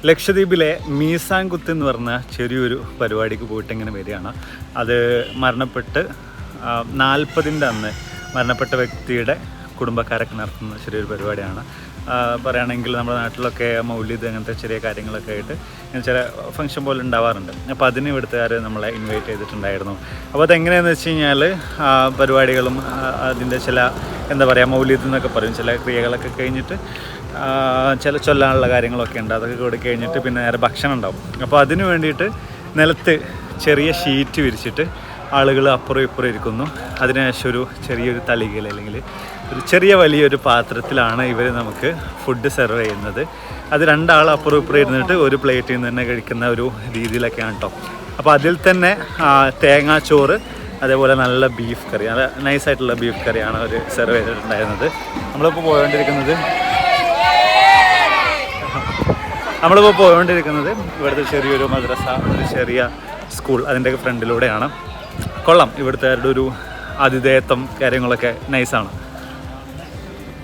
ലക്ഷദ്വീപിലെ മീസാൻകുത്ത് എന്ന് പറഞ്ഞ ചെറിയൊരു പരിപാടിക്ക് പോയിട്ട് ഇങ്ങനെ വരികയാണ്. അത് മരണപ്പെട്ട് 40-ൻ്റെ അന്ന് മരണപ്പെട്ട വ്യക്തിയുടെ കുടുംബക്കാരൊക്കെ നടത്തുന്ന ചെറിയൊരു പരിപാടിയാണ്. പറയുകയാണെങ്കിൽ നമ്മുടെ നാട്ടിലൊക്കെ മൗലിദ് അങ്ങനത്തെ ചെറിയ കാര്യങ്ങളൊക്കെ ആയിട്ട് ഇങ്ങനെ ചില ഫംഗ്ഷൻ പോലെ ഉണ്ടാവാറുണ്ട്. അപ്പോൾ അതിന് ഇവിടുത്തുകാർ നമ്മളെ ഇൻവൈറ്റ് ചെയ്തിട്ടുണ്ടായിരുന്നു. അപ്പോൾ അതെങ്ങനെയാണെന്ന് വെച്ച് കഴിഞ്ഞാൽ പരിപാടികളും അതിൻ്റെ ചില എന്താ പറയുക മൗലിദ് എന്നൊക്കെ പറയും, ചില ക്രിയകളൊക്കെ കഴിഞ്ഞിട്ട് ചില ചൊല്ലാനുള്ള കാര്യങ്ങളൊക്കെ ഉണ്ട്. അതൊക്കെ കൂടി കഴിഞ്ഞിട്ട് പിന്നെ നേരെ ഭക്ഷണം ഉണ്ടാവും. അപ്പോൾ അതിന് വേണ്ടിയിട്ട് നിലത്ത് ചെറിയ ഷീറ്റ് വിരിച്ചിട്ട് ആളുകൾ അപ്പുറം ഇപ്പുറം ഇരിക്കുന്നു. അതിനുശേഷം ഒരു ചെറിയൊരു തളികയിൽ അല്ലെങ്കിൽ ഒരു ചെറിയ വലിയൊരു പാത്രത്തിലാണ് ഇവർ നമുക്ക് ഫുഡ് സെർവ് ചെയ്യുന്നത്. അത് രണ്ടാൾ അപ്പുറം ഇപ്പുറം ഇരുന്നിട്ട് ഒരു പ്ലേറ്റിൽ നിന്ന് തന്നെ കഴിക്കുന്ന ഒരു രീതിയിലൊക്കെയാണ് കേട്ടോ. അപ്പോൾ അതിൽ തന്നെ തേങ്ങാച്ചോറ്, അതേപോലെ നല്ല ബീഫ് കറി, നല്ല നൈസായിട്ടുള്ള ബീഫ് കറിയാണ് അവർ സെർവ് ചെയ്തിട്ടുണ്ടായിരുന്നത്. നമ്മളിപ്പോൾ പോയിക്കൊണ്ടിരിക്കുന്നത് ഇവിടുത്തെ ചെറിയൊരു മദ്രസ, ഒരു ചെറിയ സ്കൂൾ, അതിൻ്റെയൊക്കെ ഫ്രണ്ടിലൂടെയാണ്. കൊള്ളാം, ഇവിടുത്തെ ഒരു ആതിഥേയത്വം കാര്യങ്ങളൊക്കെ നൈസാണ്.